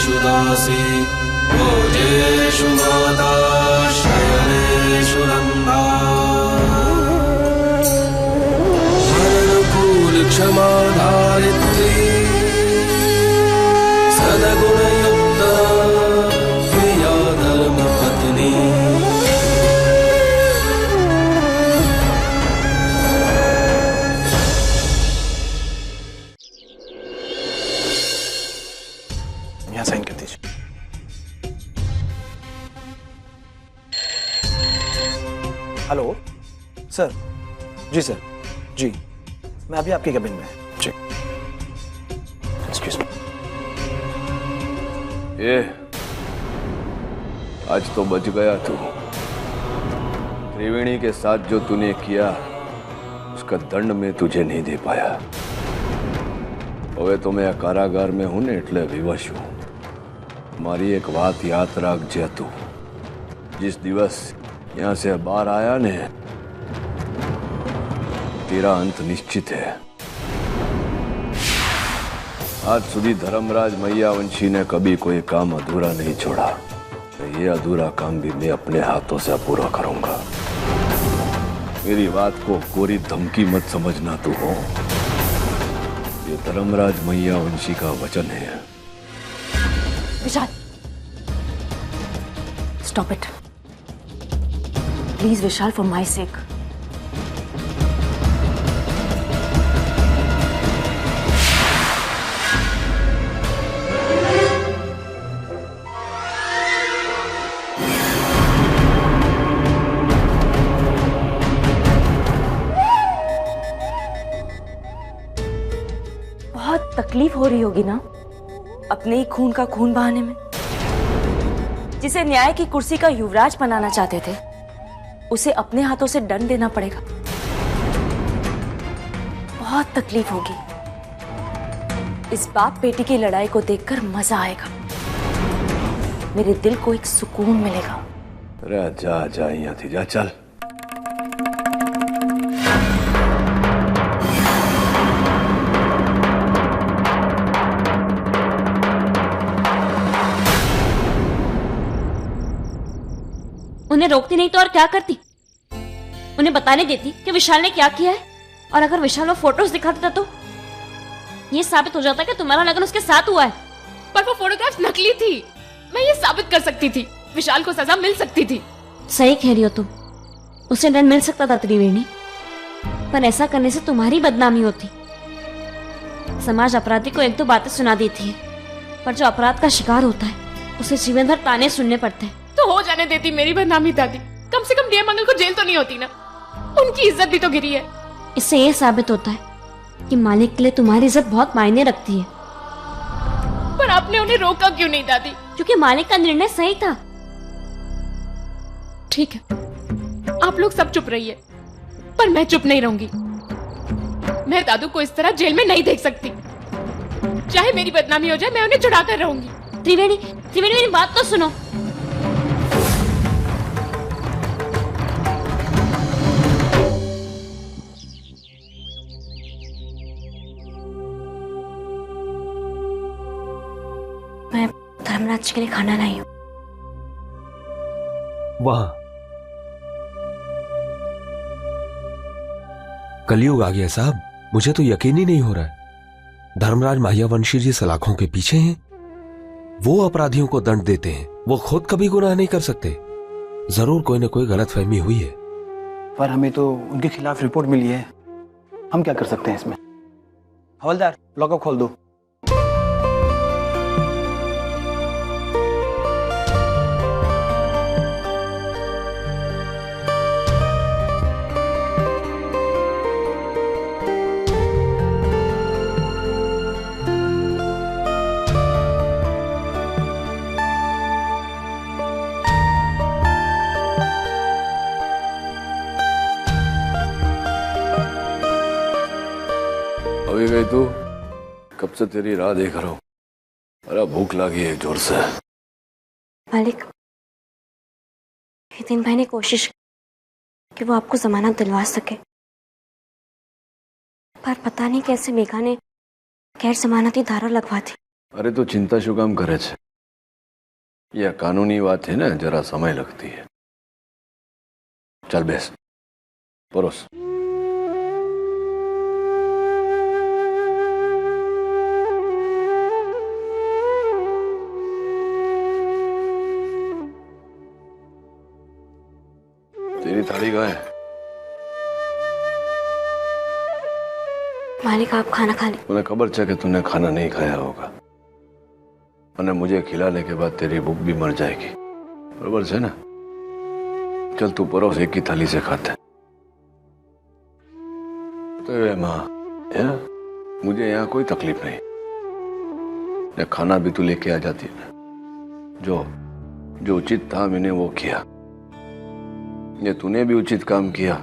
सर्वेषु दासी भोजेषु माता शयनेषु रम्भा अनुकूल क्षमा धारित्री सद्गुणयुक्ता प्रिया धर्मपत्नी। यहाँ साइन कर दीजिए। Hello sir. जी सर, जी मैं अभी आपके कैबिन में। जी एक्सक्यूज मी। ये आज तो बच गया तू। त्रिवेणी के साथ जो तूने किया उसका दंड मैं तुझे नहीं दे पाया। હવે તો मैं कारागार में हूं ने એટલે વિવશ છું। મારી एक बात याद રાખજે तू। जिस दिवस यहाँ से बाहर आया ने तेरा अंत निश्चित है। आज सुधी धर्मराज मैयावंशी ने कभी कोई काम अधूरा नहीं छोड़ा। ये अधूरा काम भी मैं अपने हाथों से पूरा करूंगा। मेरी बात को कोरी धमकी मत समझना तू हो। ये धर्मराज मैयावंशी का वचन है। Vishal, stop it please Vishal, for my sake. बहुत तकलीफ हो रही होगी ना अपने ही खून का खून बहाने में। जिसे न्याय की कुर्सी का युवराज बनाना चाहते थे उसे अपने हाथों से दंड देना पड़ेगा। बहुत तकलीफ होगी। इस बाप बेटी की लड़ाई को देखकर मजा आएगा। मेरे दिल को एक सुकून मिलेगा। अरे जा जा यहाँ थी जा, चल। उन्हें रोकती नहीं तो और क्या करती? उन्हें बताने देती कि विशाल ने क्या किया है। और अगर विशाल वो फोटोज दिखा देता तो ये साबित हो जाता कि तुम्हारा लगन उसके साथ हुआ है। पर वो फोटोग्राफ्स नकली थी। मैं ये साबित कर सकती थी। विशाल को सजा मिल सकती थी। सही कह रही हो तुम। उसे दंड मिल सकता था त्रिवेणी, पर ऐसा करने से तुम्हारी बदनामी होती। समाज अपराधी को एक दो बातें सुना देती है, पर जो अपराध का शिकार होता है उसे जीवन भर ताने सुनने पड़ते हैं। तो हो जाने देती मेरी बदनामी दादी। कम से कम डीएम मंगल को जेल तो नहीं होती ना। उनकी इज्जत भी तो गिरी है। इससे यह साबित होता है कि मालिक के लिए तुम्हारी इज्जत बहुत मायने रखती है। पर आपने उन्हें रोका क्यों नहीं दादी? क्योंकि मालिक का निर्णय सही था। ठीक है, आप लोग सब चुप रहिए, पर मैं चुप नहीं रहूंगी। मैं दादू को इस तरह जेल में नहीं देख सकती। चाहे मेरी बदनामी हो जाए, मैं उन्हें छुड़ा कर रहूंगी। त्रिवेणी, त्रिवेणी मेरी बात तो सुनो। मैं धर्मराज के लिए खाना लाई हूँ। वहां कलयुग आ गया साहब। मुझे तो यकीन ही नहीं हो रहा है। धर्मराज माह्यावंशी जी सलाखों के पीछे हैं। वो अपराधियों को दंड देते हैं, वो खुद कभी गुनाह नहीं कर सकते। जरूर कोई ना कोई गलतफहमी हुई है। पर हमें तो उनके खिलाफ रिपोर्ट मिली है। हम क्या कर सकते हैं इसमें? हवलदार, लॉकअप खोल दो। अभी गई तू? कब से तेरी राह देख रहा हूं। अरे भूख लगी है जोर से। मालिक, नितिन भाई ने कोशिश की कि वो आपको जमानत दिलवा सके, पर पता नहीं कैसे मेघा ने गैर जमानती धारा लगवा दी। अरे तो चिंता शू काम करे छे? यह कानूनी बात है ना, जरा समय लगती है। चल बेस, परोस। तेरी थाली कहाँ है? मालिक आप खाना खा ली। मुझे खबर है कि तूने खाना नहीं खाया होगा, और मुझे खिलाने के बाद तेरी भूख भी मर जाएगी, बराबर है ना? चल तू परोस, एक ही थाली से खाते। तो माँ, मुझे यहाँ कोई तकलीफ नहीं, खाना भी तू लेके आ जाती है ना। जो उचित था मैंने वो किया। ये तूने भी उचित काम किया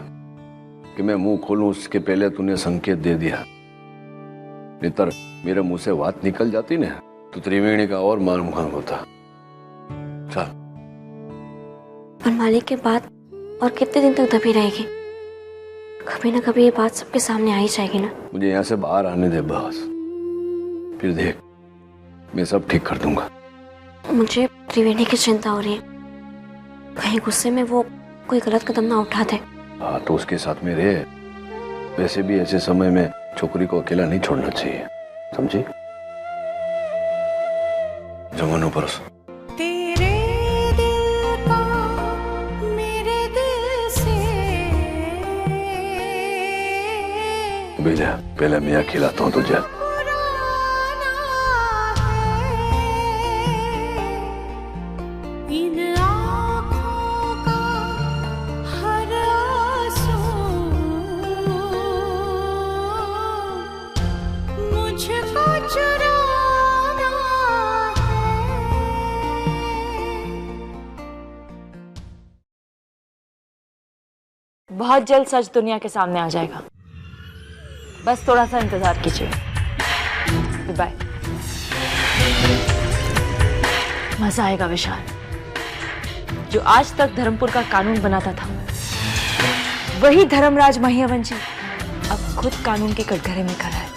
कि मैं मुंह खोलूं उसके पहले तूने संकेत दे दिया। नितर मेरे मुंह से बात निकल जाती ना तो त्रिवेणी का और मान मुखान होता। चल। पर मालिक के बात और कितने दिन तक दबी रहेगी? कभी ना कभी ये बात सबके सामने आ ही जाएगी ना। मुझे यहाँ से बाहर आने दे बस, फिर देख मैं सब ठीक कर दूंगा। मुझे त्रिवेणी की चिंता हो रही है, कहीं गुस्से में वो कोई गलत कदम ना उठा दे। हाँ तो उसके साथ में रहे। वैसे भी ऐसे समय में छोकरी को अकेला नहीं छोड़ना चाहिए, समझी? जमानो परस तेरे दिल का मेरे दिल से भेजा, पहले मैं खिलाता हूँ तुझे। बहुत जल्द सच दुनिया के सामने आ जाएगा, बस थोड़ा सा इंतजार कीजिए। बाय। मजा आएगा विशाल। जो आज तक धर्मपुर का कानून बनाता था वही धर्मराज महियावंशी अब खुद कानून के कटघरे में खड़ा है।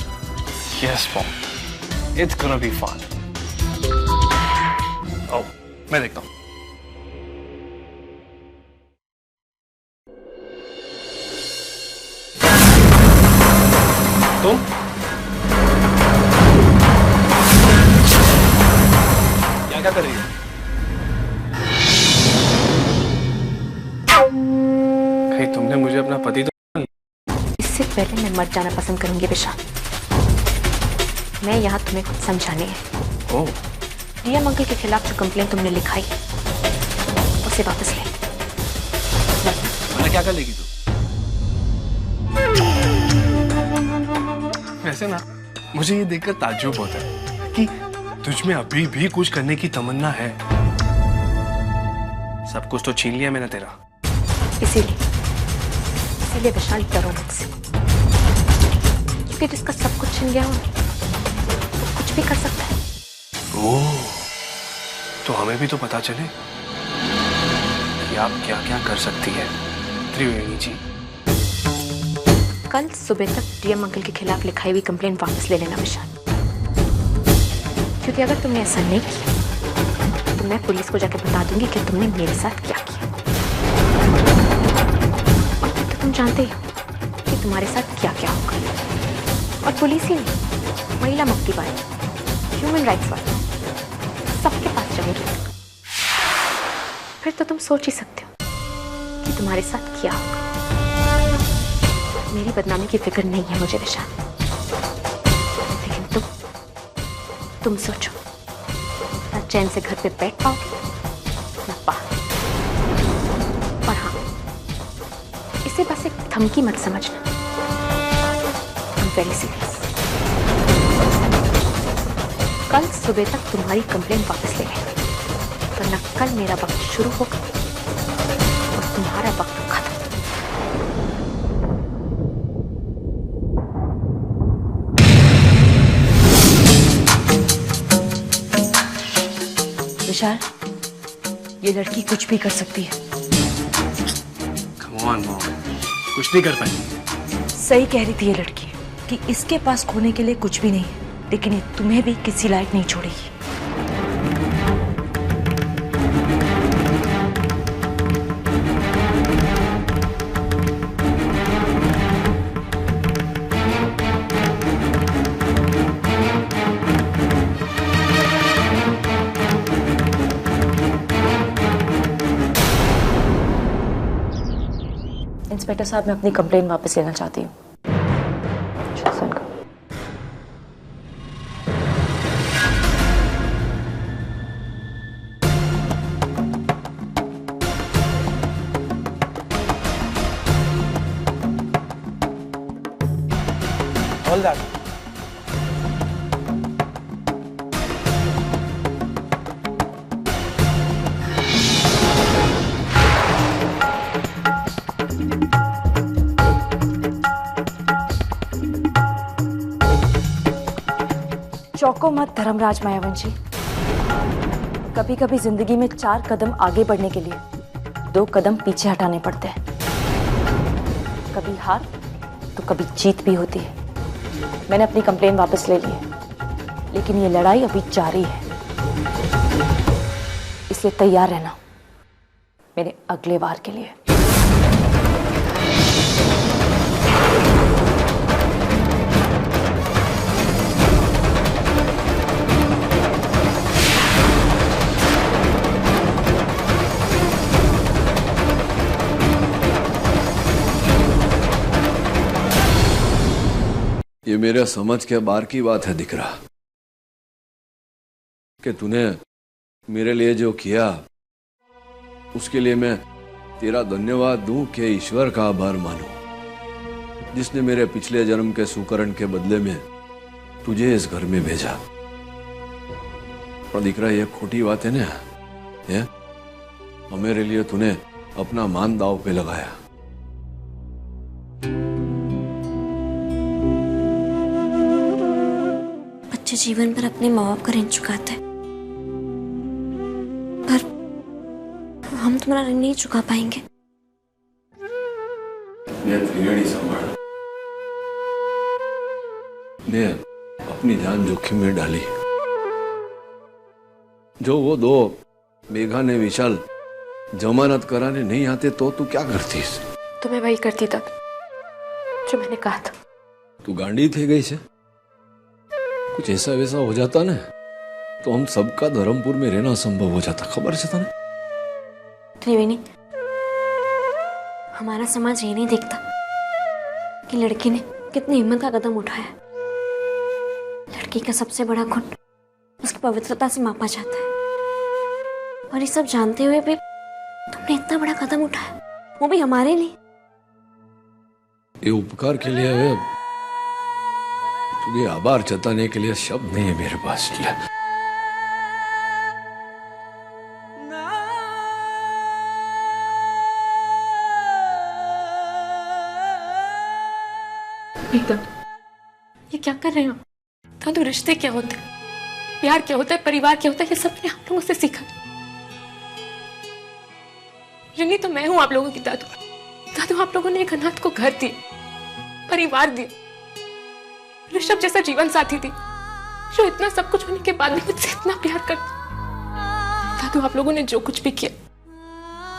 Yes, Mom. It's gonna be fun. Oh, मैं देखता हूँ। तुम? क्या कर रही हो? कहीं तुमने मुझे अपना पति तो? इससे पहले मैं मर जाना पसंद करूंगी विशाल। मैं यहाँ तुम्हें कुछ समझाने है। ओह। डीएम अंकल के खिलाफ जो कंप्लेंट तुमने लिखाई उसे वापस ले। मैंने क्या कर लेगी तू? वैसे ना मुझे ये देखकर ताज्जुब होता है कि तुझ में अभी भी कुछ करने की तमन्ना है। सब कुछ तो छीन लिया मैंने तेरा। इसीलिए विशाल डरो मुझसे, क्योंकि जिसका सब कुछ छीन लिया हो वो कुछ भी कर सकता है। ओह, तो हमें भी तो पता चले कि आप क्या क्या कर सकती है त्रिवेणी जी। कल सुबह तक डीएम अंकल के खिलाफ लिखाई हुई कंप्लेंट वापस ले लेना विशाल, क्योंकि अगर तुमने ऐसा नहीं किया तो मैं पुलिस को जाके बता दूंगी कि तुमने मेरे साथ क्या किया। और तो तुम जानते ही हो कि तुम्हारे साथ क्या क्या होगा। और पुलिस ही नहीं, महिला मुक्ति वाले, ह्यूमन राइट्स वाले, सबके पास जाएगी। फिर तो तुम सोच ही सकते हो कि तुम्हारे साथ क्या होगा। मेरी बदनामी की फिक्र नहीं है मुझे विशाल, लेकिन तुम सोचो, ना चैन से घर पे बैठ पाओगे ना बाहर। और हाँ, इसे बस एक धमकी मत समझना, I'm very serious। कल सुबह तक तुम्हारी कंप्लेंट वापस ले लेना, वरना कल मेरा वक्त शुरू होगा और तुम्हारा वक्त खत्म। विशाल, ये लड़की कुछ भी कर सकती है। Come on, Mom, कुछ नहीं कर पाएगी। सही कह रही थी ये लड़की कि इसके पास खोने के लिए कुछ भी नहीं है, लेकिन ये तुम्हें भी किसी लायक नहीं छोड़ेगी। इंस्पेक्टर साहब, मैं अपनी कंप्लेन वापस लेना चाहती हूँ। शासन का ऑल दैट। चौको मत धर्मराज मायावंशी। कभी कभी जिंदगी में 4 कदम आगे बढ़ने के लिए 2 कदम पीछे हटाने पड़ते हैं। कभी हार तो कभी जीत भी होती है। मैंने अपनी कंप्लेन वापस ले ली है, लेकिन ये लड़ाई अभी जारी है, इसलिए तैयार रहना मेरे अगले वार के लिए। ये मेरे समझ के बाहर की बात है दिख रहा कि तूने मेरे लिए जो किया उसके लिए मैं तेरा धन्यवाद दूं कि ईश्वर का आभार मानूं, जिसने मेरे पिछले जन्म के सुकर्म के बदले में तुझे इस घर में भेजा। और दिख रहा है ये खोटी बात है ना, ये और मेरे लिए तूने अपना मान दांव पे लगाया। बच्चे जीवन भर अपने माँ बाप का ऋण चुकाते हैं, पर हम तुम्हारा ऋण नहीं चुका पाएंगे। त्रिवेणी संभाल, ने अपनी जान जोखिम में डाली। जो वो 2 बेगाने विशाल जमानत कराने नहीं आते तो तू क्या करती? तो मैं वही करती था जो मैंने कहा था। तू गांडी थे गई से, कुछ ऐसा वैसा हो जाता ना तो हम सबका धर्मपुर में रहना संभव हो जाता, खबर से था ना? त्रिवेणी, हमारा समाज ये नहीं देखता कि लड़की ने कितनी हिम्मत का कदम उठाया। लड़की का सबसे बड़ा गुण उसकी पवित्रता से मापा जाता है, और ये सब जानते हुए भी तुमने इतना बड़ा कदम उठाया, वो भी हमारे लिए। ये उपकार के लिए है, तुझे आभार जताने के लिए शब्द नहीं है मेरे पास। एकदम ये क्या कर रहे हो? दादू, रिश्ते क्या होते हैं, प्यार क्या होता है, परिवार क्या होता है, ये सब मैंने आप लोगों से सीखा। ऋणी तो मैं हूं आप लोगों की दादू। दादू, आप लोगों ने एक अनाथ को घर दिए, परिवार दिए, ऋषभ जैसा जीवन साथी थी जो इतना सब कुछ होने के बाद भी मुझसे इतना प्यार करती। दादू, आप लोगों ने जो कुछ भी किया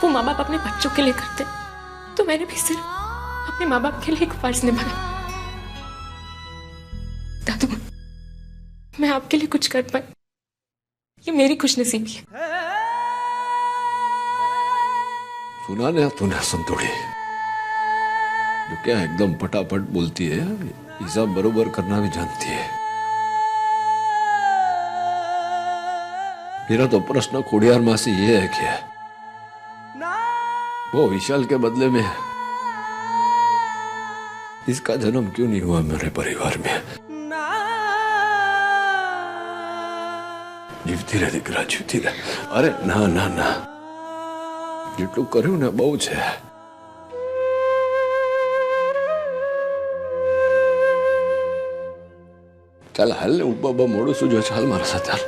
वो माँ बाप अपने बच्चों के लिए करते, तो मैंने भी सिर्फ अपने माँ बाप के लिए एक फर्ज निभाया। दादू, मैं आपके लिए कुछ कर पाई, ये मेरी खुशनसीबी है। सुना ना तूने संतोड़ी, जो क्या एकदम फटाफट बोलती है, हिसाब बरोबर करना भी जानती है। मेरा तो प्रश्न खोड़ियार माँ से ये है कि वो विशाल के बदले में इसका जन्म क्यों नहीं हुआ मेरे परिवार में? जीवती रहे दिकरा, जीवती रहे। अरे ना ना ना, જેટલું કર્યું ને બહુ છે। ચાલ હાલ ને, હું મોડું શું જો, ચાલ મારા સાથે ચાલ।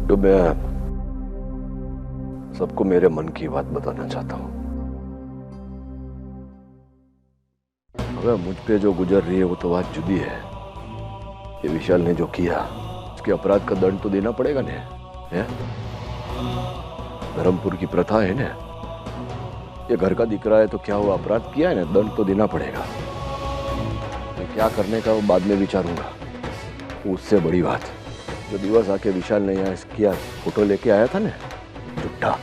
तो मैं सबको मेरे मन की बात बताना चाहता हूं। अब मुझ पे जो गुजर रही है वो तो बात जुदी है, ये विशाल ने जो किया उसके अपराध का दंड तो देना पड़ेगा ने, है? धर्मपुर की प्रथा है ना, ये घर का दिख रहा है तो क्या वो अपराध किया है ना, दंड तो देना पड़ेगा। मैं क्या करने का वो बाद में विचारूंगा। उससे बड़ी बात, जो दिवस आके विशाल ने यहाँ किया फोटो लेके आया था ना, झूठा,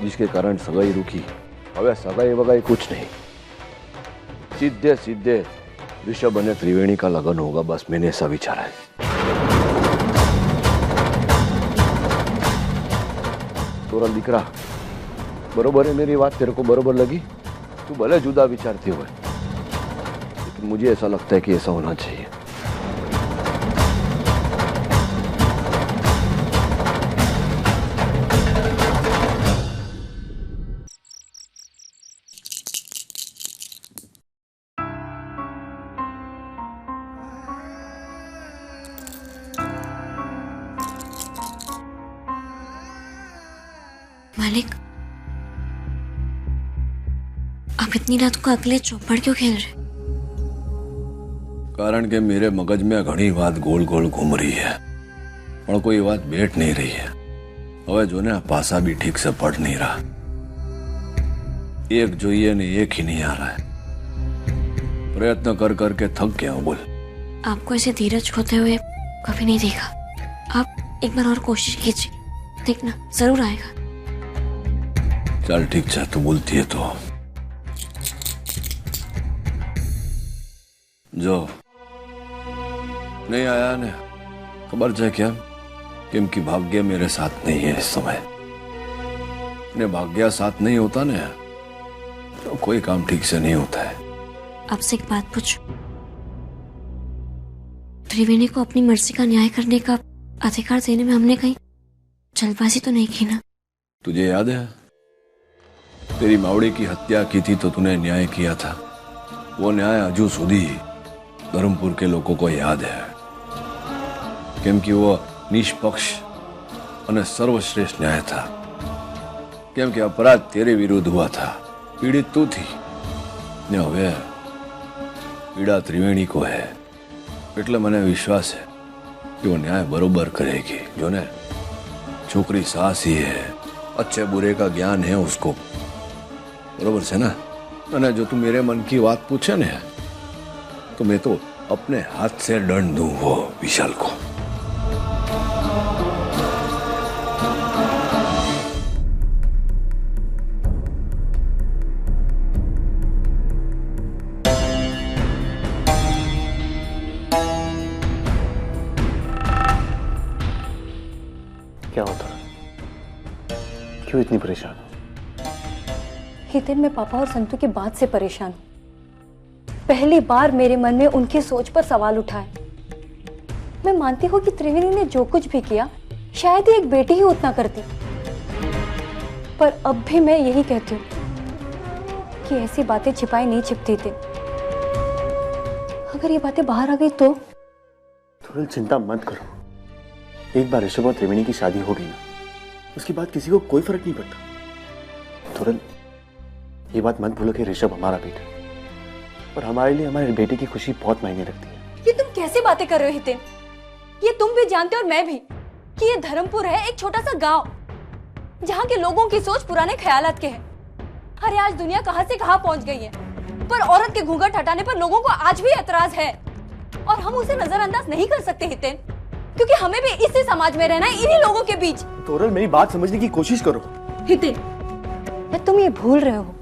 जिसके कारण सगाई रुकी, હવે सगाई वगाई कुछ नहीं, सीधे सीधे ऋषभ और त्रिवेणी का लगन होगा। बस मैंने ऐसा विचारा है। तोरा दिकरा बरोबर है, मेरी बात तेरे को बरोबर लगी? तू भले जुदा विचारती हो, लेकिन मुझे ऐसा लगता है कि ऐसा होना चाहिए। मालिक, आप इतनी रात को अकेले चौपड़ क्यों खेल रहे? कारण के मेरे मगज में घनी बात गोल गोल घूम रही है, पर कोई बात बैठ नहीं रही है। હવે जो ने पासा भी ठीक से पढ़ नहीं रहा, एक જોઈએ ने एक ही नहीं आ रहा है। प्रयत्न कर करके थक गया हूं। बोल। आपको ऐसे धीरज खोते हुए कभी नहीं देखा। आप एक बार और कोशिश कीजिए, देखना जरूर आएगा। चल ठीक है, तू बोलती है तो। जो नहीं आया ने खबर है क्या, क्योंकि भाग्य मेरे साथ नहीं है इस समय। ने भाग्य साथ नहीं होता ने तो कोई काम ठीक से नहीं होता है। आपसे एक बात पूछूं? त्रिवेणी को अपनी मर्जी का न्याय करने का अधिकार देने में हमने कहीं जल्दबाजी तो नहीं की ना? तुझे याद है तेरी मावड़ी की हत्या की थी तो तूने न्याय किया था। वो न्याय अजू सुधी धर्मपुर के लोगों को याद है, क्योंकि वो निष्पक्ष और सर्वश्रेष्ठ न्याय था। क्योंकि अपराध तेरे विरुद्ध हुआ था, पीड़ित तू थी ने હવે पीड़ा त्रिवेणी को है। એટલે મને विश्वास है कि वो न्याय बरोबर करेगी। जो ने छोकरी साहसी है, अच्छे बुरे का ज्ञान है उसको, बरोबर से ना। અને जो तू मेरे मन की बात पूछे ने तो मैं तो अपने हाथ से दंड दूं वो विशाल को। क्या होता है? क्यों इतनी परेशान हो? हितेन, मैं पापा और संतु की बात से परेशान हूं। पहली बार मेरे मन में उनकी सोच पर सवाल उठा है। मैं मानती हूँ कि त्रिवेणी ने जो कुछ भी किया शायद ही एक बेटी ही उतना करती, पर अब भी मैं यही कहती हूँ कि ऐसी बातें छिपाई नहीं छिपती थी। अगर ये बातें बाहर आ गई तो? थोड़ी चिंता मत करो, एक बार ऋषभ और त्रिवेणी की शादी हो गई ना, उसके बाद किसी को कोई फर्क नहीं पड़ता। थोड़ा ये बात मत भूलो कि ऋषभ हमारा बेटा है और हमारे लिए हमारे बेटे की खुशी बहुत मायने रखती है। ये तुम कैसे बातें कर रहे हो हितेन? ये तुम भी जानते हो और मैं भी कि ये धर्मपुर है, एक छोटा सा गांव जहाँ के लोगों की सोच पुराने ख्यालात के है। अरे आज दुनिया कहाँ से कहाँ पहुंच गई है, पर औरत के घूंघट हटाने पर लोगों को आज भी एतराज है और हम उसे नजरअंदाज नहीं कर सकते हितेन, क्योंकि हमें भी इसी समाज में रहना है, इन्हीं लोगों के बीच। तोरल, मेरी बात समझने की कोशिश करो। हितेन, तुम ये भूल रहे हो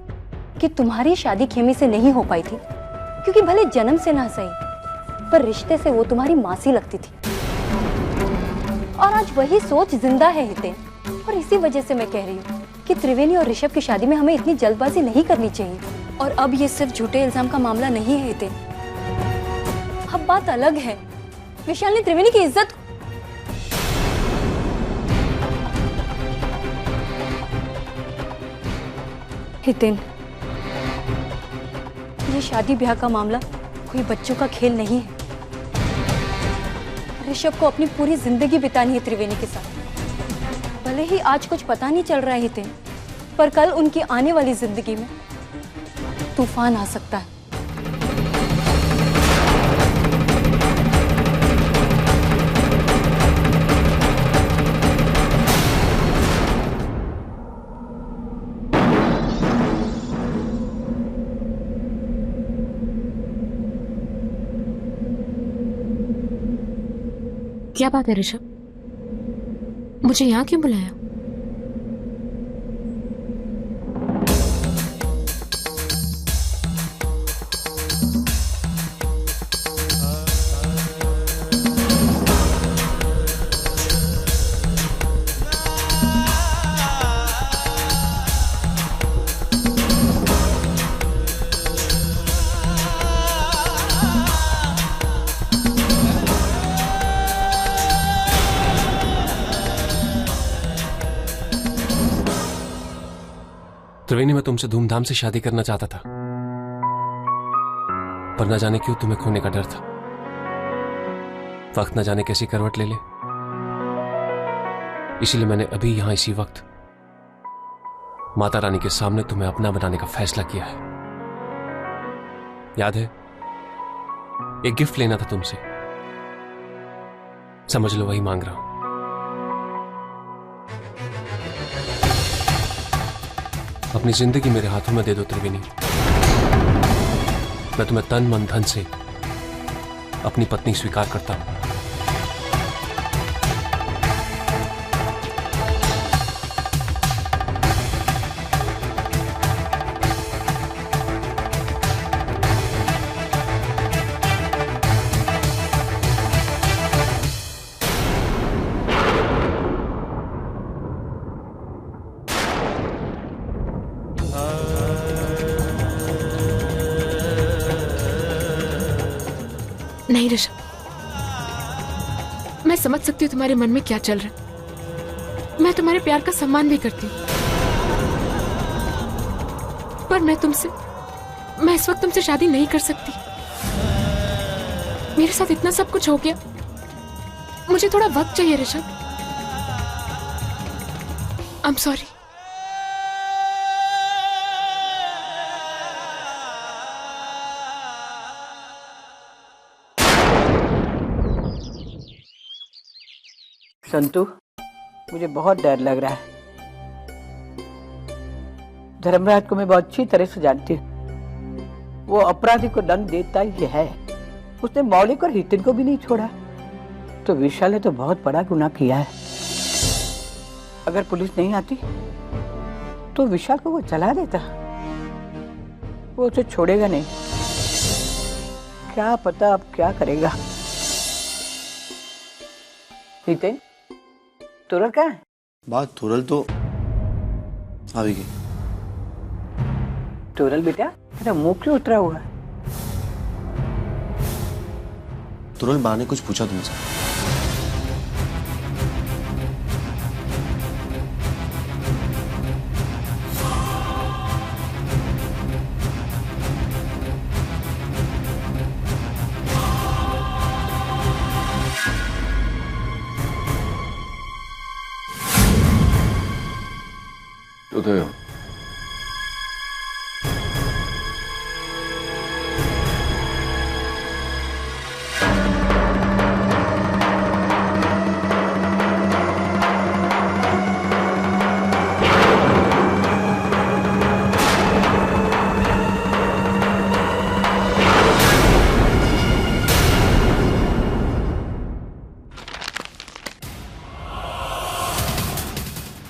कि तुम्हारी शादी खेमी से नहीं हो पाई थी, क्योंकि भले जन्म से ना सही पर रिश्ते से वो तुम्हारी मासी लगती थी। और आज वही सोच जिंदा है हितेन, और इसी वजह से मैं कह रही हूँ कि त्रिवेणी और ऋषभ की शादी में हमें इतनी जल्दबाजी नहीं करनी चाहिए। और अब ये सिर्फ झूठे इल्जाम का मामला नहीं है हितेन, अब बात अलग है। विशाल ने त्रिवेणी की इज्जत हितेन, ये शादी ब्याह का मामला कोई बच्चों का खेल नहीं है। ऋषभ को अपनी पूरी जिंदगी बितानी है त्रिवेणी के साथ। भले ही आज कुछ पता नहीं चल रहा है हितेन, पर कल उनकी आने वाली जिंदगी में तूफान आ सकता है। क्या बात है ऋषभ? मुझे यहाँ क्यों बुलाया? त्रिवेणी, मैं तुमसे धूमधाम से शादी करना चाहता था, पर न जाने क्यों तुम्हें खोने का डर था। वक्त न जाने कैसी करवट ले ले, इसीलिए मैंने अभी यहां इसी वक्त माता रानी के सामने तुम्हें अपना बनाने का फैसला किया है। याद है, एक गिफ्ट लेना था तुमसे, समझ लो वही मांग रहा हूं। अपनी जिंदगी मेरे हाथों में दे दो त्रिवेणी। मैं तुम्हें तन मन धन से अपनी पत्नी स्वीकार करता हूं। नहीं ऋषभ, मैं समझ सकती हूँ तुम्हारे मन में क्या चल रहा है। मैं तुम्हारे प्यार का सम्मान भी करती हूँ, पर मैं इस वक्त तुमसे शादी नहीं कर सकती। मेरे साथ इतना सब कुछ हो गया, मुझे थोड़ा वक्त चाहिए ऋषभ। I am sorry. संतु, मुझे बहुत डर लग रहा है। धर्मराज को मैं बहुत अच्छी तरह से जानती हूँ। वो अपराधी को दंड देता ही है। उसने मौलिक और हितिन को भी नहीं छोड़ा। तो विशाल ने तो बहुत बड़ा गुनाह किया है। अगर पुलिस नहीं आती तो विशाल को वो जला देता। वो उसे छोड़ेगा नहीं। क्या पता अब क्या करेगा। हितिन, तुरल कहाँ है? बात तुरल तो आ भी गई। तुरल बेटा, तेरा मुंह क्यों उतरा हुआ है? तुरल, माँ ने कुछ पूछा तुमसे? उधर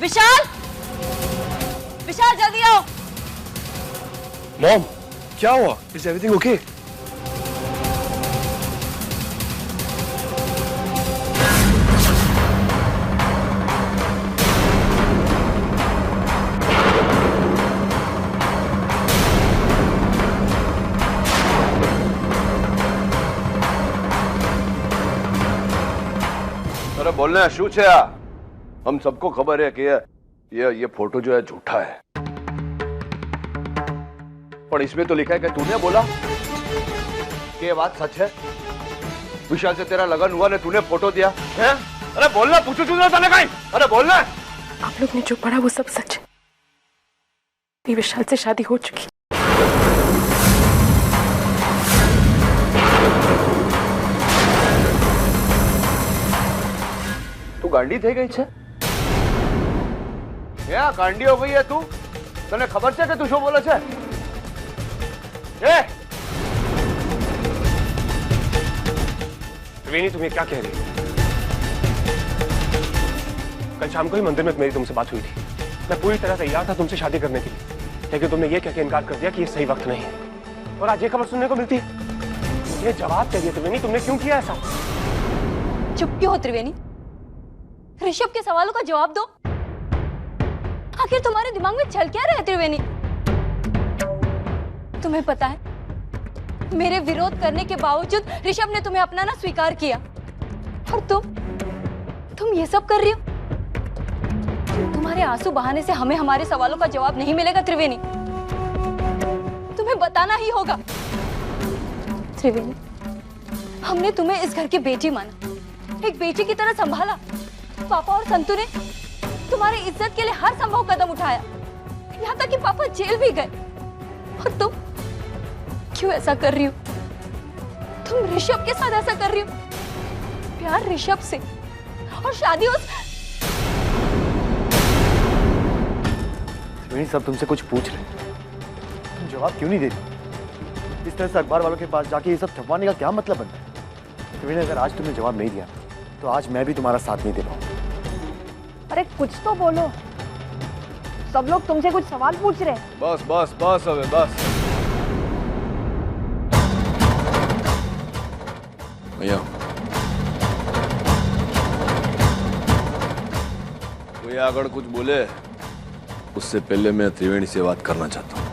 विशाल, विशाल जल्दी आओ। मॉम, क्या हुआ? Is everything okay? अरे बोलने शू छे आ? हम सबको खबर है कि ये फोटो जो है झूठा है, पर इसमें तो लिखा है कि तूने बोला कि ये बात सच है। विशाल से तेरा लगन हुआ ने तूने फोटो दिया है? अरे बोलना, पूछो तूने तने कहीं? अरे बोलना। आप लोग ने जो पढ़ा वो सब सच है। मेरी विशाल से शादी हो चुकी। तू गांडी થઈ ગઈ છે? क्या गांडी हो गई है तू? तने खबर છે કે તું શું બોલે છે? ए! त्रिवेणी, तुम ये क्या कह रही हो? कल शाम को ही मंदिर में मेरी तुमसे बात हुई थी। मैं पूरी तरह तैयार था तुमसे शादी करने के लिए, लेकिन तुमने ये कह के इनकार कर दिया कि ये सही वक्त नहीं है। और आज ये खबर सुनने को मिलती है। मुझे जवाब चाहिए त्रिवेणी, तुमने क्यों किया ऐसा? चुप क्यों हो त्रिवेणी? ऋषभ के सवालों का जवाब दो। आखिर तुम्हारे दिमाग में चल क्या रहा है त्रिवेणी? तुम्हें पता है, मेरे विरोध करने के बावजूद ऋषभ ने तुम्हें अपनाना स्वीकार किया, और तुम ये सब कर रही हो। तुम्हारे आंसू बहाने से हमें हमारे सवालों का जवाब नहीं मिलेगा त्रिवेणी, तुम्हें बताना ही होगा। त्रिवेणी, हमने तुम्हें इस घर की बेटी माना, एक बेटी की तरह संभाला। पापा और संतु ने तुम्हारी इज्जत के लिए हर संभव कदम उठाया, यहाँ तक कि पापा जेल भी गए। और तुम क्यों ऐसा कर रही हो? तुम ऋषभ के साथ ऐसा कर रही हो, प्यार ऋषभ से और शादी उस। सब तुमसे कुछ पूछ रहे, तुम जवाब क्यों नहीं दे रही? इस तरह से अखबार वालों के पास जाके ये सब छपवाने का क्या मतलब बनता है? त्रिवेणी, अगर आज तुमने जवाब नहीं दिया तो आज मैं भी तुम्हारा साथ नहीं दे पाऊंगा। अरे कुछ तो बोलो, सब लोग तुमसे कुछ सवाल पूछ रहे हैं। बस बस बस अबे बस। भैया, कोई अगर कुछ बोले उससे पहले मैं त्रिवेणी से बात करना चाहता हूं।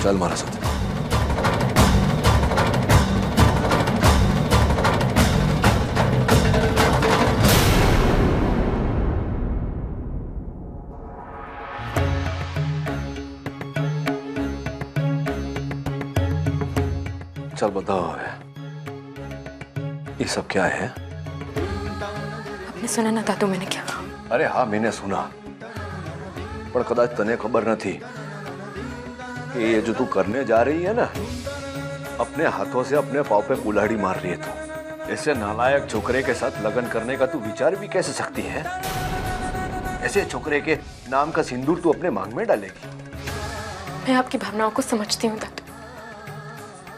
चल हमारा साथ। चल बताओ, ये सब क्या है? आपने सुना ना दादू मैंने क्या कहा? अरे हाँ, मैंने सुना, पर कदाच तने खबर नहीं कि ये जो तू करने जा रही है ना, अपने हाथों से अपने पाँव पे कुल्हाड़ी मार रही है तू। ऐसे नालायक छोकरे के साथ लगन करने का तू विचार भी कैसे सकती है? ऐसे छोकरे के नाम का सिंदूर तू अपने मांग में डालेगी? मैं आपकी भावनाओं को समझती हूँ दादू,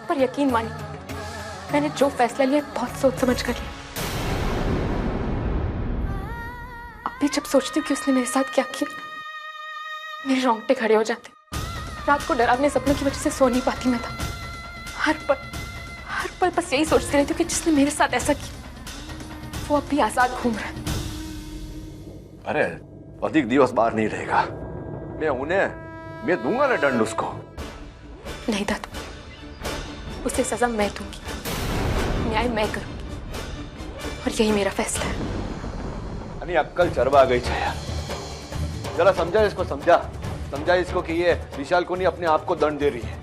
पर यकीन मानिए, मैंने जो फैसला लिया बहुत सोच समझ कर लिया। अब भी जब सोचती हूँ कि उसने मेरे साथ क्या किया, मेरे रोंगटे खड़े हो जाते। रात को डरावने सपनों की वजह से सो नहीं पाती मैं था। हर पल बस यही सोचती रहती हूँ कि जिसने मेरे साथ ऐसा किया वो अब भी आजाद घूम रहा है। अरे अधिक दिवस बाहर नहीं रहेगा, मैं दूंगा ना दंड उसको। नहीं दादू, उसे सजा मैं दूंगी, न्याय मैं करूंगी, और यही मेरा फैसला है। अरे अक्कल चरवा गई छाया, जरा समझा इसको, समझा इसको कि ये विशाल को नहीं अपने आप को दंड दे रही है।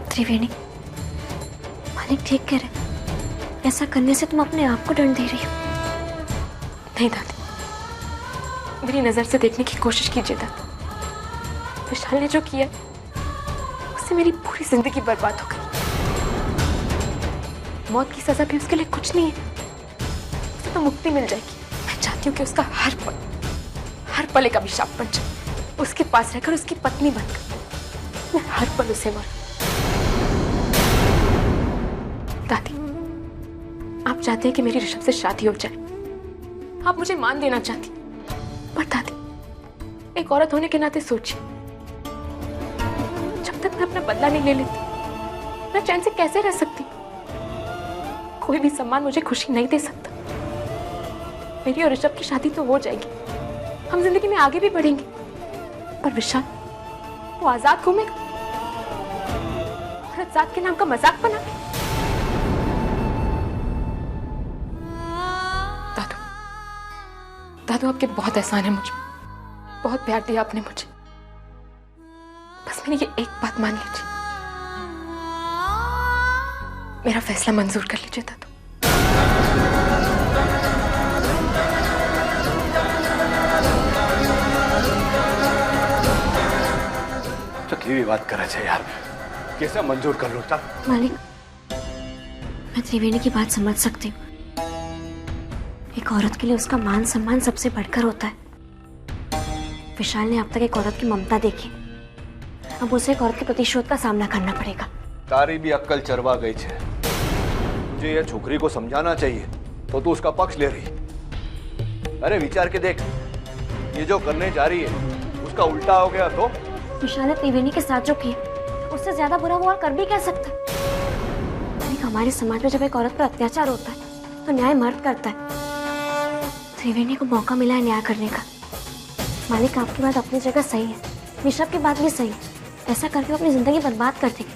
त्रिवेणी, मालिक ठीक कह रहे, ऐसा करने से तुम अपने आप को दंड दे रही हो। नहीं दादी, मेरी नजर से देखने की कोशिश कीजिए दादी। विशाल ने जो किया उससे मेरी पूरी जिंदगी बर्बाद हो गई। मौत की सजा भी उसके लिए कुछ नहीं है, उसे तो मुक्ति मिल जाएगी। मैं चाहती हूँ कि उसका हर पल एक अभिशाप बन जाए, उसके पास रहकर उसकी पत्नी बनकर मैं हर पल उसे मरूं। दादी, आप चाहते हैं कि मेरी ऋषभ से शादी हो जाए, आप मुझे मान देना चाहती, पर दादी एक औरत होने के नाते सोचिए, जब तक मैं अपना बदला नहीं ले लेती मैं चैन से कैसे रह सकती? कोई भी सम्मान मुझे खुशी नहीं दे सकता। मेरी और ऋषभ की शादी तो हो जाएगी, हम जिंदगी में आगे भी बढ़ेंगे, पर विशाल वो आजाद घूमेगा और आजाद के नाम का मजाक बना। दादू आपके बहुत एहसान है मुझ पर, बहुत प्यार दिया आपने मुझे, बस मेरी ये एक बात मान लीजिए, मेरा फैसला मंजूर कर लीजिए दादू। तो की बात करे छे यार, कैसे मंजूर कर लो? चल मालिक, मैं त्रिवेणी की बात समझ सकती हूँ। एक औरत के लिए उसका मान सम्मान सबसे बढ़कर होता है। विशाल ने अब तक एक औरत की ममता देखी, अब उसे एक औरत के प्रतिशोध का सामना करना पड़ेगा। तारी भी अक्कल चरवा गई है। तुझे यह छोकरी को समझाना चाहिए तो तू उसका पक्ष ले रही, अरे विचार के देख, ये जो करने जा रही है उसका उल्टा हो गया तो? विशाल ने त्रिवेणी के साथ जो किया उससे ज्यादा बुरा वो और कर भी क्या सकता। हमारे समाज में जब एक औरत पर अत्याचार होता है तो न्याय मर्द करता है। त्रिवेणी को मौका मिला है न्याय करने का। मालिक, आपकी बात अपनी जगह सही है, ऋषभ की बात भी सही है। ऐसा करके वो अपनी जिंदगी बर्बाद कर देगी।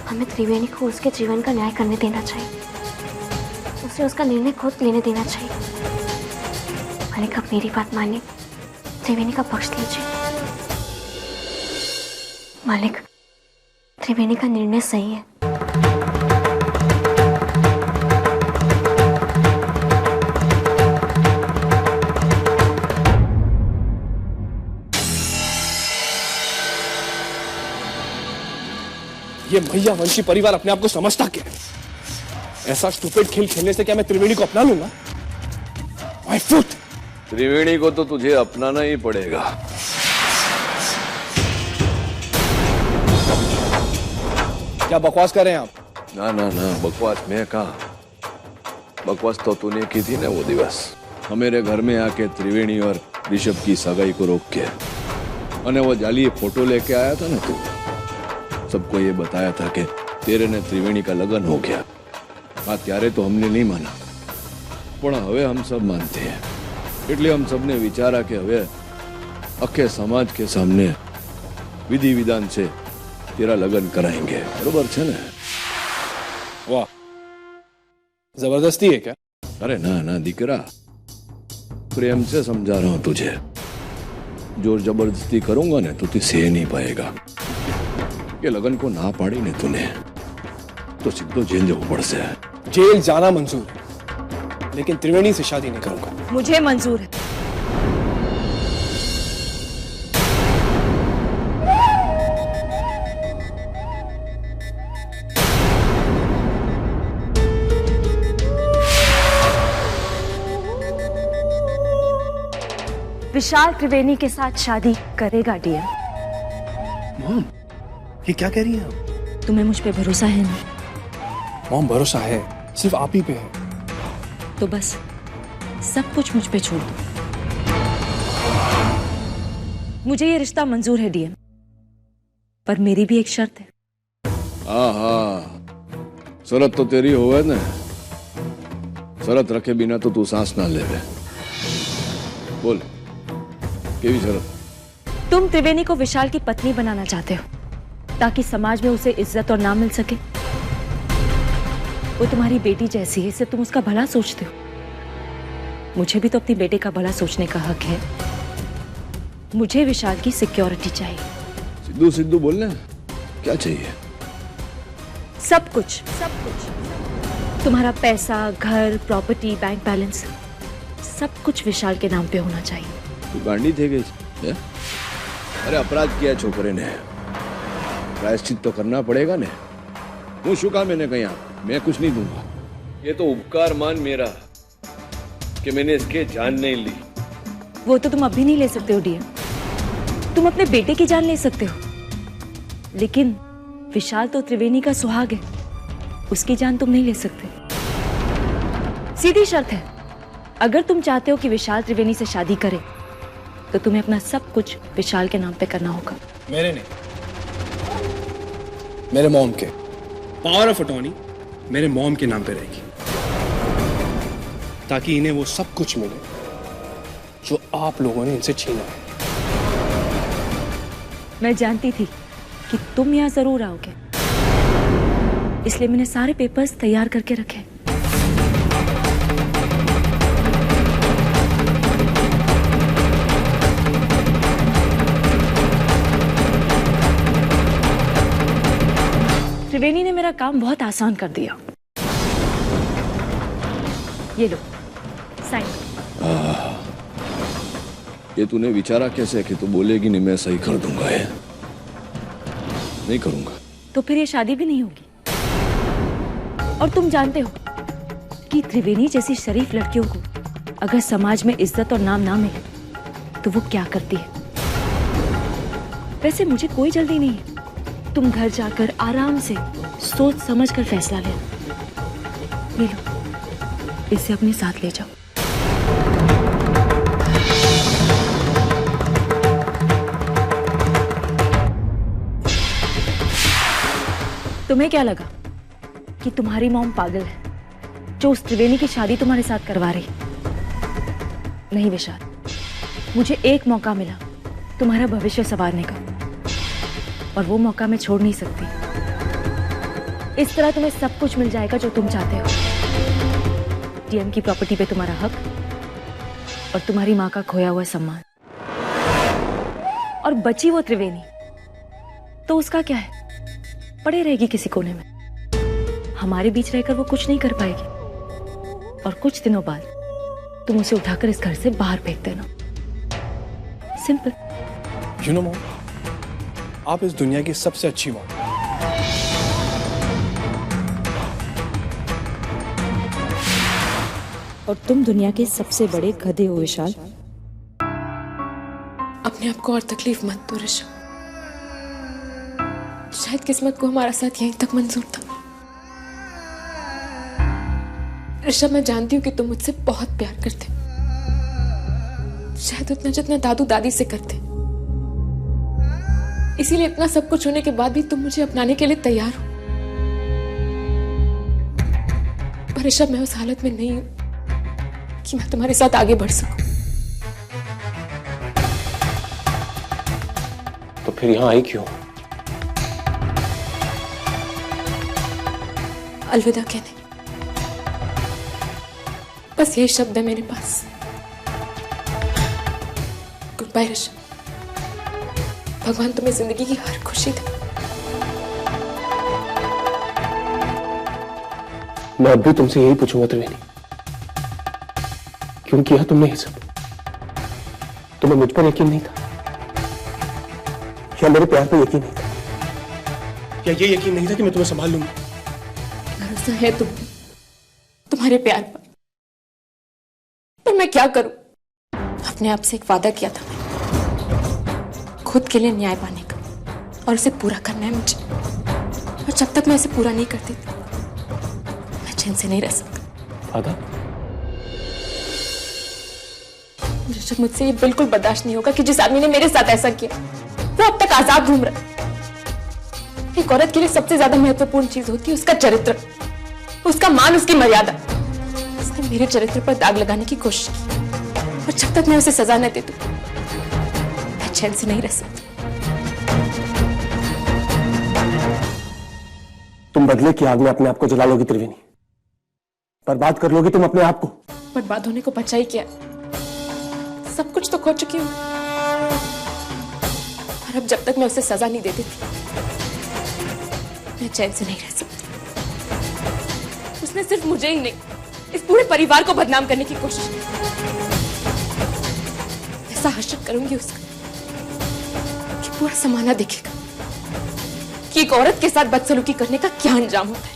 हमें त्रिवेणी को उसके जीवन का न्याय करने देना चाहिए, उसे उसका निर्णय खुद लेने देना चाहिए। मालिक, आप मेरी बात मानिए, त्रिवेणी का पक्ष लीजिए। मालिक, त्रिवेणी का निर्णय सही है। ये मैया वंशी परिवार अपने आप को समझता क्या है? ऐसा स्टूपिड खेल खेलने से क्या मैं त्रिवेणी को अपना लूंगा? My foot! त्रिवेणी को तो तुझे अपनाना ही पड़ेगा। क्या बकवास कर रहे हैं आप? ना ना ना, बकवास मैं कहा। बकवास तो तूने की थी ना वो दिवस, मेरे घर में आके त्रिवेणी और ऋषभ की सगाई को रोक के, और वो जाली फोटो लेके आया था ना तू, सबको ये बताया था कि तेरे ने त्रिवेणी का लगन हो गया। हाँ, त्यारे तो हमने नहीं माना, पण हवे हम सब मानते हैं। એટલે हम सबने विचारा कि हवे अखे समाज के सामने विधि विधान से तेरा लगन कराएंगे। बरोबर छे ने? वाह, जबरदस्ती है क्या? अरे ना ना दीकरा, प्रेम से समझा रहा हूं तुझे। जोर जबरदस्ती करूंगा ना तो तू सह नहीं पाएगा। ये लगन को ना पाड़ी ने तूने तो सीधो जेल जाना पड़से। जेल जाना मंजूर है, लेकिन त्रिवेणी से शादी नहीं करूंगा। मुझे मंजूर है। विशाल त्रिवेणी के साथ शादी करेगा डीएम। मॉम, ये क्या कह रही हैं आप? तुम्हें मुझ पे भरोसा है ना? मॉम, भरोसा है, सिर्फ आप ही पे है। तो बस सब कुछ मुझ पे छोड़ दो। मुझे ये रिश्ता मंजूर है डीएम, पर मेरी भी एक शर्त है। हाँ, शरत तो तेरी होवे ना, शरत रखे बिना तो तू सांस ना लेवे। बोल, केवी शरत? तुम त्रिवेणी को विशाल की पत्नी बनाना चाहते हो ताकि समाज में उसे इज्जत और नाम मिल सके। वो तुम्हारी बेटी जैसी है, इससे तुम उसका भला सोचते हो। मुझे भी तो अपनी बेटे का भला सोचने का हक है। मुझे विशाल की सिक्योरिटी चाहिए। सिद्धू सिद्धू बोलना, क्या चाहिए? सब कुछ, सब कुछ। तुम्हारा पैसा, घर, प्रॉपर्टी, बैंक बैलेंस, सब कुछ विशाल के नाम पे होना चाहिए। तू गांडी थे गई है? अरे अपराध किया छोकरे ने, प्रायश्चित तो करना पड़ेगा ने। हूँ शू काम मैंने कहीं, मैं कुछ नहीं दूंगा। ये तो उपकार मान मेरा कि मैंने इसके जान नहीं ली। वो तो तुम अभी नहीं ले सकते हो डीएम, तुम अपने बेटे की जान ले सकते हो, लेकिन विशाल तो त्रिवेणी का सुहाग है, उसकी जान तुम नहीं ले सकते। सीधी शर्त है, अगर तुम चाहते हो कि विशाल त्रिवेणी से शादी करे तो तुम्हें अपना सब कुछ विशाल के नाम पे करना होगा। मेरे नहीं, मेरे मॉम के। पावर ऑफ अटॉर्नी मेरे मॉम के नाम पे रहेगी, ताकि इन्हें वो सब कुछ मिले जो आप लोगों ने इनसे छीना है। मैं जानती थी कि तुम यहाँ जरूर आओगे, इसलिए मैंने सारे पेपर्स तैयार करके रखे। त्रिवेणी ने मेरा काम बहुत आसान कर दिया। ये लो, साइन। ये तूने विचारा कैसे कि तू बोलेगी नहीं मैं सही कर दूंगा? ये नहीं करूंगा। तो फिर ये शादी भी नहीं होगी। और तुम जानते हो कि त्रिवेणी जैसी शरीफ लड़कियों को अगर समाज में इज्जत और नाम ना मिले तो वो क्या करती है। वैसे मुझे कोई जल्दी नहीं है, तुम घर जाकर आराम से सोच समझ कर फैसला लेना। ले लो, इसे अपने साथ ले जाओ। तुम्हें क्या लगा कि तुम्हारी मॉम पागल है जो उस त्रिवेणी की शादी तुम्हारे साथ करवा रही? नहीं विशाल, मुझे एक मौका मिला तुम्हारा भविष्य संवारने का, और वो मौका मैं छोड़ नहीं सकती। इस तरह तुम्हें सब कुछ मिल जाएगा जो तुम चाहते हो। डीएम की प्रॉपर्टी पे तुम्हारा हक और तुम्हारी माँ का खोया हुआ सम्मान। और बची वो त्रिवेणी, तो उसका क्या है? पड़े रहेगी किसी कोने में। हमारे बीच रहकर वो कुछ नहीं कर पाएगी, और कुछ दिनों बाद तुम उसे उठाकर इस घर से बाहर फेंक देना। सिंपल। यू नो मॉम, आप इस दुनिया की सबसे अच्छी मॉम। और तुम दुनिया के सबसे बड़े गधे हो विशाल। अपने आप को और तकलीफ मत दो ऋषभ। शायद किस्मत को हमारा साथ यहीं तक मंजूर था। ऋषभ, मैं जानती हूँ कि तुम मुझसे बहुत प्यार करते, शायद उतना जितना दादू दादी से करते। इसीलिए इतना सब कुछ होने के बाद भी तुम मुझे अपनाने के लिए तैयार हो। पर ऋषभ, मैं उस हालत में नहीं हूं कि मैं तुम्हारे साथ आगे बढ़ सकूं। तो फिर यहां आई क्यों? अलविदा कहने। बस यही शब्द है मेरे पास। Good bye Rishabh. भगवान तुम्हें जिंदगी की हर खुशी दे। मैं अब भी तुमसे यही पूछूंगा त्रिवेणी, क्यों किया तुमने ये सब? तुम्हें मुझ पर यकीन नहीं था, या मेरे प्यार पर यकीन नहीं था, या ये यकीन नहीं था कि मैं तुम्हें संभाल लूंगा? भरोसा है तुम्हारे प्यार पर मैं क्या करूं? अपने आप से एक वादा किया था मैंने, खुद के लिए न्याय पाने का, और उसे पूरा करना है मुझे। और जब तक मैं इसे पूरा नहीं करती मैं चैन से नहीं रह सकती। वादा? ऋषभ, मुझसे ये बिल्कुल बर्दाश्त नहीं होगा कि जिस आदमी ने मेरे साथ ऐसा किया वो अब तक आजाद घूम रहा है। एक औरत के लिए सबसे ज्यादा महत्वपूर्ण चीज होती है उसका चरित्र, उसका मान, उसकी मर्यादा। उसने मेरे चरित्र पर दाग लगाने की कोशिश की, और जब तक मैं उसे सजा न दे दूं मैं चैन से नहीं रह सकती। तुम बदले की आग में अपने आप को जला लोगी त्रिवेणी, बर्बाद कर लोगी तुम अपने आप को। बर्बाद होने को बचा ही क्या? सब कुछ तो खो चुकी हूं, और अब जब तक मैं उसे सजा नहीं दे देती मैं चैन से नहीं रह सकती। उसने सिर्फ मुझे ही नहीं, इस पूरे परिवार को बदनाम करने की कोशिश की। ऐसा हशर करूंगी उसका कि पूरा समाना देखेगा कि एक औरत के साथ बदसलूकी करने का क्या अंजाम होता है।